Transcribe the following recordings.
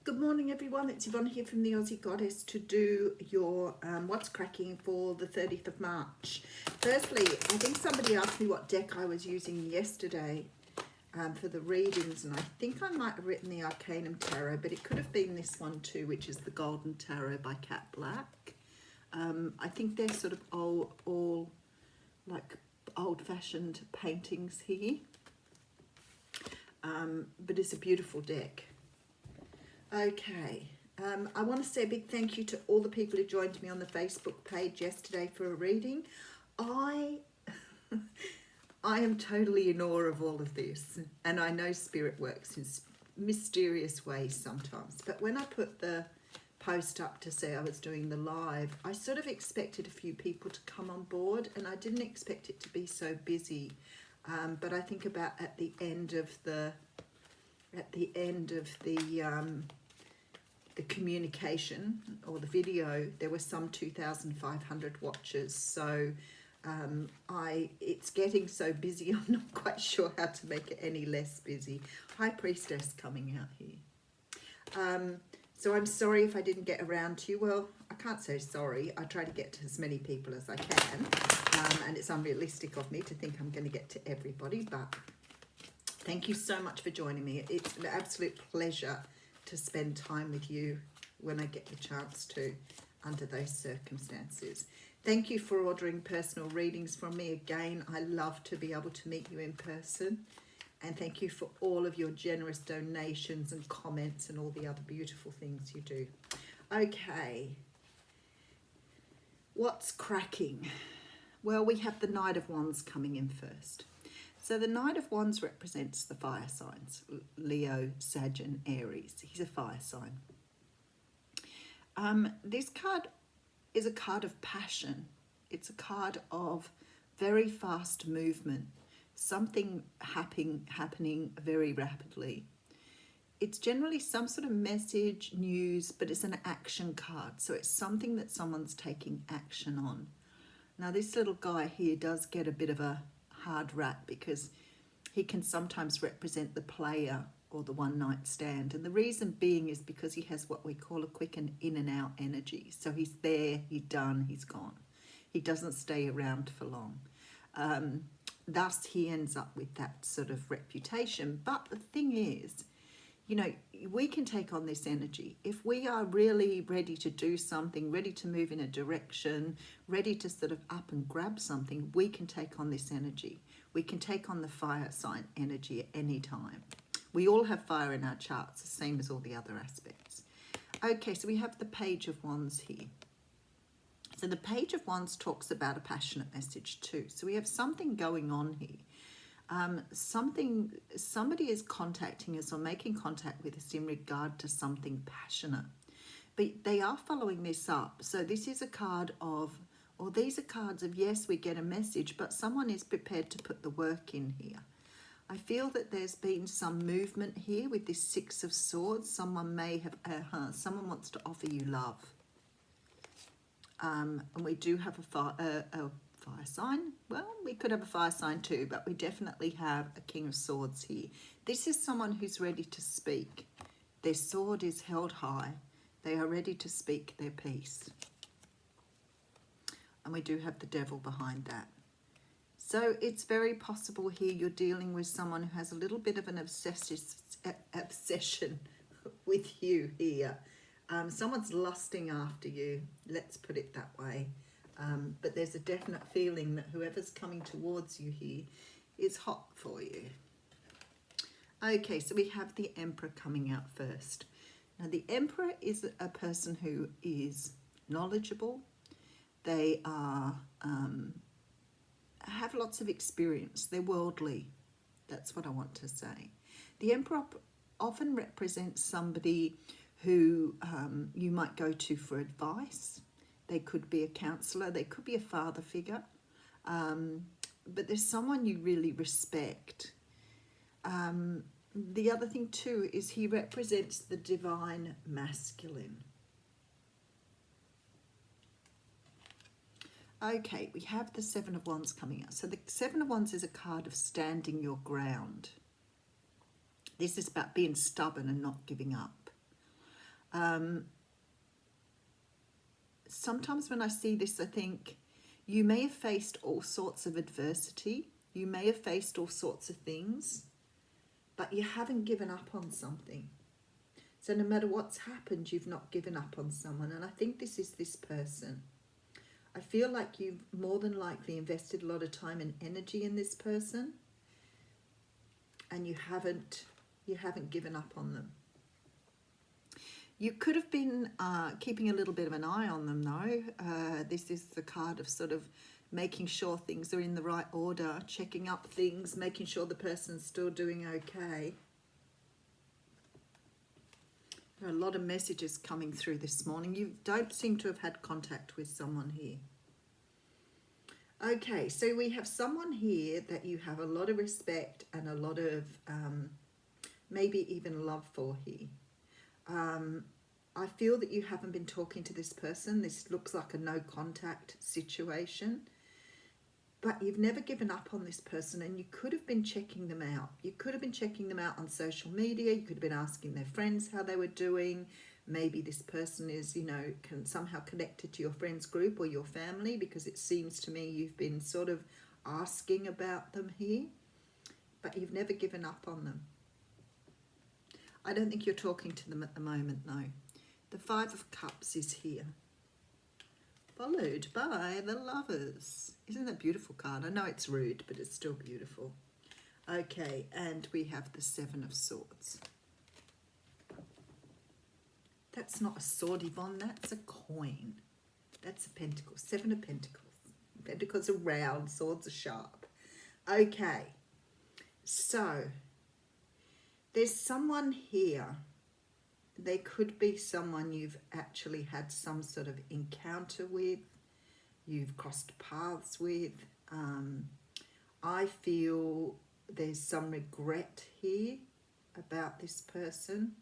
Good morning, everyone. It's Yvonne here from the Aussie Goddess to do your What's Cracking for the 30th of March. Firstly, I think somebody asked me what deck I was using yesterday for the readings, and I think I might have written the Arcanum Tarot, but it could have been this one too, which is the Golden Tarot by Cat Black. I think they're sort of all like old-fashioned paintings here, but it's a beautiful deck. Okay, I want to say a big thank you to all the people who joined me on the Facebook page yesterday for a reading. I am totally in awe of all of this, and I know Spirit works in mysterious ways sometimes, but when I put the post up to say I was doing the live, I sort of expected a few people to come on board, and I didn't expect it to be so busy, but I think about at the end of the communication or the video, there were some 2,500 watches. So it's getting so busy, I'm not quite sure how to make it any less busy. High Priestess coming out here. So I'm sorry if I didn't get around to you. Well, I can't say sorry. I try to get to as many people as I can. And it's unrealistic of me to think I'm going to get to everybody, but thank you so much for joining me. It's an absolute pleasure to spend time with you when I get the chance to, under those circumstances. Thank you for ordering personal readings from me again. I love to be able to meet you in person. And thank you for all of your generous donations and comments and all the other beautiful things you do. Okay. What's cracking? Well, we have the Knight of Wands coming in first. So the Knight of Wands represents the fire signs, Leo, Sag and Aries. He's a fire sign. This card is a card of passion. It's a card of very fast movement, something happening very rapidly. It's generally some sort of message, news, but it's an action card. So it's something that someone's taking action on. Now this little guy here does get a bit of a hard rap because he can sometimes represent the player or the one night stand, and the reason being is because he has what we call a quick and in and out energy. So he's there, he's done, he's gone. He doesn't stay around for long. Thus he ends up with that sort of reputation. But the thing is, you know, we can take on this energy. If we are really ready to do something, ready to move in a direction, ready to sort of up and grab something, we can take on this energy. We can take on the fire sign energy at any time. We all have fire in our charts, the same as all the other aspects. Okay, so we have the Page of Wands here. So the Page of Wands talks about a passionate message too. So we have something going on here. Somebody is contacting us or making contact with us in regard to something passionate, but they are following this up. So this is a card of, or these are cards of, yes, we get a message, but someone is prepared to put the work in here. I feel that there's been some movement here with this Six of Swords. Someone may have, someone wants to offer you love. And we do have a fire sign. Well, we could have a fire sign too, but we definitely have a King of Swords here. This is someone who's ready to speak. Their sword is held high. They are ready to speak their piece. And we do have the Devil behind that. So it's very possible here you're dealing with someone who has a little bit of an obsession with you here. Someone's lusting after you, let's put it that way. But there's a definite feeling that whoever's coming towards you here is hot for you. Okay, so we have the Emperor coming out first. Now the Emperor is a person who is knowledgeable. They are have lots of experience. They're worldly. That's what I want to say. The Emperor often represents somebody who you might go to for advice. They could be a counsellor, they could be a father figure, but there's someone you really respect. The other thing too is he represents the divine masculine. Okay, we have the Seven of Wands coming out. So the Seven of Wands is a card of standing your ground. This is about being stubborn and not giving up. Sometimes when I see this, I think you may have faced all sorts of adversity. You may have faced all sorts of things, but you haven't given up on something. So no matter what's happened, you've not given up on someone. And I think this is this person. I feel like you've more than likely invested a lot of time and energy in this person, and you haven't given up on them. You could have been keeping a little bit of an eye on them, though. This is the card of sort of making sure things are in the right order, checking up things, making sure the person's still doing okay. There are a lot of messages coming through this morning. You don't seem to have had contact with someone here. Okay, so we have someone here that you have a lot of respect and a lot of maybe even love for here. I feel that you haven't been talking to this person. This looks like a no contact situation, but you've never given up on this person, and you could have been checking them out. You could have been checking them out on social media. You could have been asking their friends how they were doing. Maybe this person is, somehow connected to your friends group or your family, because it seems to me you've been sort of asking about them here, but you've never given up on them. I don't think you're talking to them at the moment, though. The Five of Cups is here, followed by the Lovers. Isn't that a beautiful card? I know it's rude, but it's still beautiful. Okay, and we have the Seven of Swords. That's not a sword, Yvonne, that's a coin. That's a pentacle, Seven of Pentacles. Pentacles are round, swords are sharp. Okay, so there's someone here. There could be someone you've actually had some sort of encounter with, you've crossed paths with. I feel there's some regret here about this person.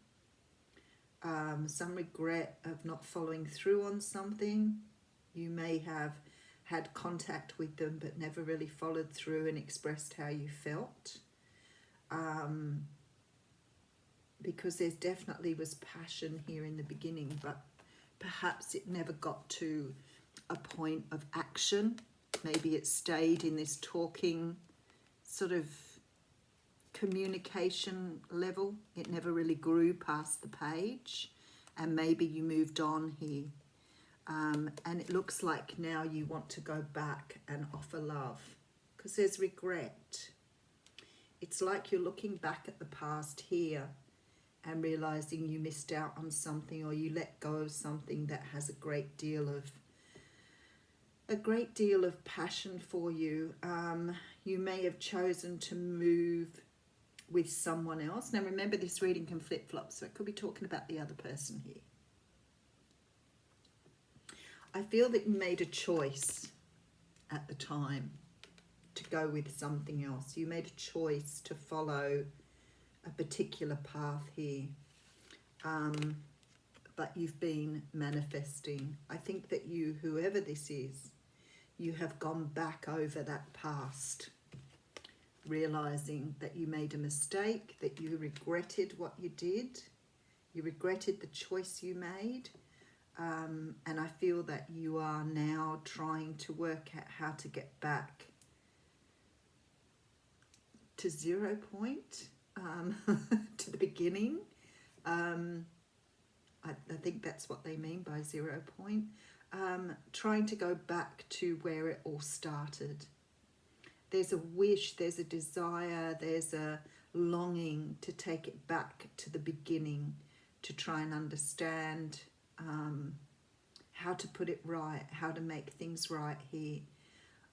Some regret of not following through on something. You may have had contact with them but never really followed through and expressed how you felt. Because there definitely was passion here in the beginning, but perhaps it never got to a point of action. Maybe it stayed in this talking sort of communication level. It never really grew past the page, and maybe you moved on here. And it looks like now you want to go back and offer love, because there's regret. It's like you're looking back at the past here and realizing you missed out on something, or you let go of something that has a great deal of passion for you. You may have chosen to move with someone else. Now remember, this reading can flip-flop, so it could be talking about the other person here. I feel that you made a choice at the time to go with something else. You made a choice to follow a particular path here, but you've been manifesting. I think that you, whoever this is, you have gone back over that past, realizing that you made a mistake, that you regretted what you did, you regretted the choice you made, and I feel that you are now trying to work out how to get back to 0 point. To the beginning. I think that's what they mean by 0 point. Trying to go back to where it all started. There's a wish, there's a desire, there's a longing to take it back to the beginning, to try and understand how to put it right, how to make things right here.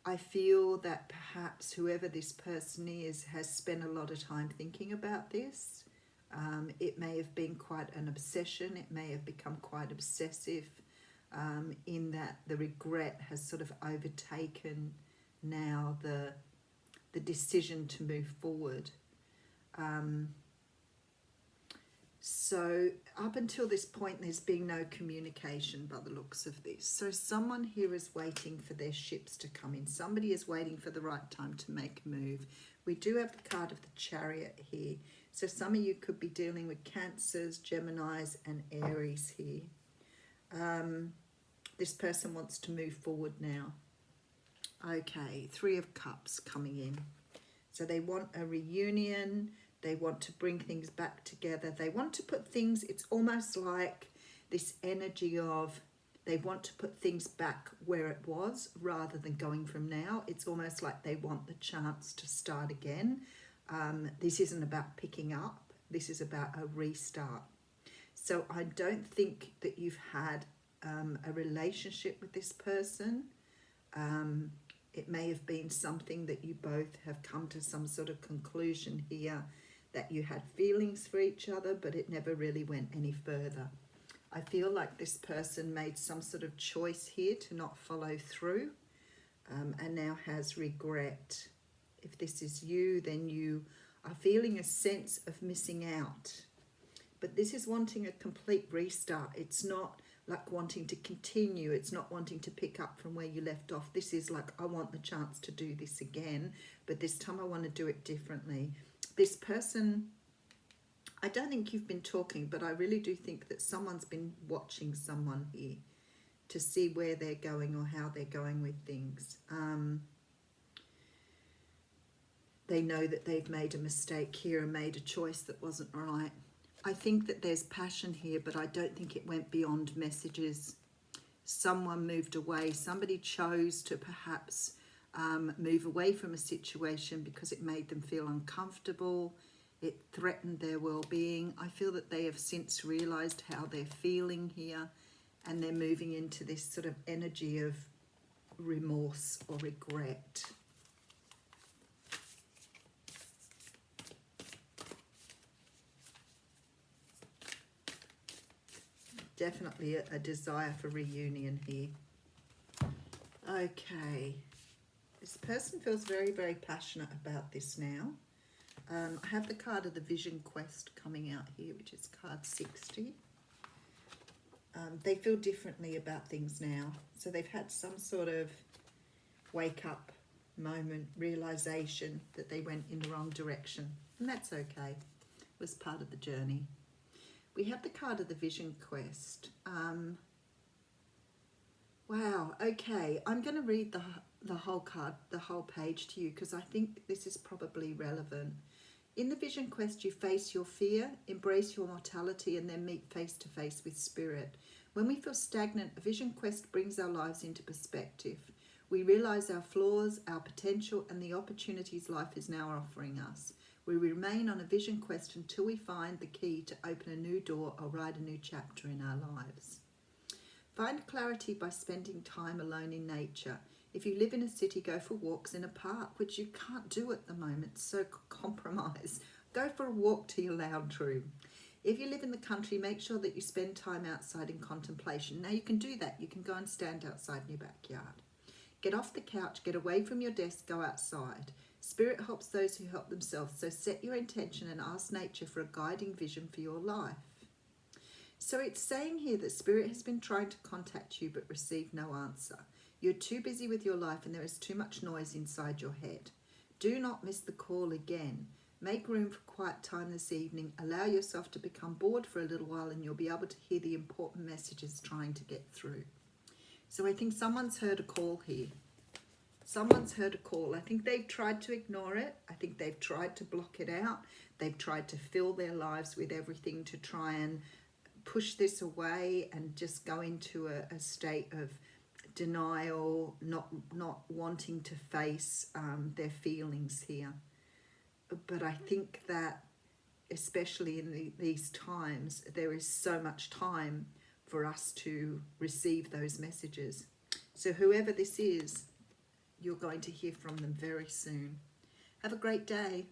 I feel that perhaps whoever this person is has spent a lot of time thinking about this. It may have been quite an obsession. It may have become quite obsessive, in that the regret has sort of overtaken now the decision to move forward. So up until this point, there's been no communication by the looks of this. So someone here is waiting for their ships to come in. Somebody is waiting for the right time to make a move. We do have the card of the Chariot here. So some of you could be dealing with Cancers, Geminis and Aries here. This person wants to move forward now. Okay, Three of Cups coming in. So they want a reunion. They want to bring things back together. They want to put things, it's almost like this energy of they want to put things back where it was rather than going from now. It's almost like they want the chance to start again. This isn't about picking up. This is about a restart. So I don't think that you've had a relationship with this person. It may have been something that you both have come to some sort of conclusion here, that you had feelings for each other, but it never really went any further. I feel like this person made some sort of choice here to not follow through, and now has regret. If this is you, then you are feeling a sense of missing out. But this is wanting a complete restart. It's not like wanting to continue. It's not wanting to pick up from where you left off. This is like, I want the chance to do this again, but this time I want to do it differently. This person, I don't think you've been talking, but I really do think that someone's been watching someone here to see where they're going or how they're going with things. They know that they've made a mistake here and made a choice that wasn't right. I think that there's passion here, but I don't think it went beyond messages. Someone moved away. Somebody chose to perhaps move away from a situation because it made them feel uncomfortable. It threatened their well-being. I feel that they have since realised how they're feeling here, and they're moving into this sort of energy of remorse or regret. Definitely a desire for reunion here. Okay. This person feels very, very passionate about this now. I have the card of the Vision Quest coming out here, which is card 60. They feel differently about things now. So they've had some sort of wake up moment, realization that they went in the wrong direction. And that's okay. It was part of the journey. We have the card of the Vision Quest. Wow, okay. I'm going to read the whole card, the whole page to you, because I think this is probably relevant. In the Vision Quest, you face your fear, embrace your mortality, and then meet face to face with spirit. When we feel stagnant, a Vision Quest brings our lives into perspective. We realize our flaws, our potential, and the opportunities life is now offering us. We remain on a vision quest until we find the key to open a new door or write a new chapter in our lives. Find clarity by spending time alone in nature. If you live in a city, go for walks in a park, which you can't do at the moment, so compromise. Go for a walk to your lounge room. If you live in the country, make sure that you spend time outside in contemplation. Now you can do that. You can go and stand outside in your backyard. Get off the couch, get away from your desk, go outside. Spirit helps those who help themselves, so set your intention and ask nature for a guiding vision for your life. So it's saying here that Spirit has been trying to contact you but received no answer. You're too busy with your life and there is too much noise inside your head. Do not miss the call again. Make room for quiet time this evening. Allow yourself to become bored for a little while and you'll be able to hear the important messages trying to get through. So I think someone's heard a call here. Someone's heard a call. I think they've tried to ignore it. I think they've tried to block it out. They've tried to fill their lives with everything to try and push this away and just go into a state of denial, not wanting to face their feelings here. But I think that especially in these times, there is so much time for us to receive those messages. So whoever this is, you're going to hear from them very soon. Have a great day.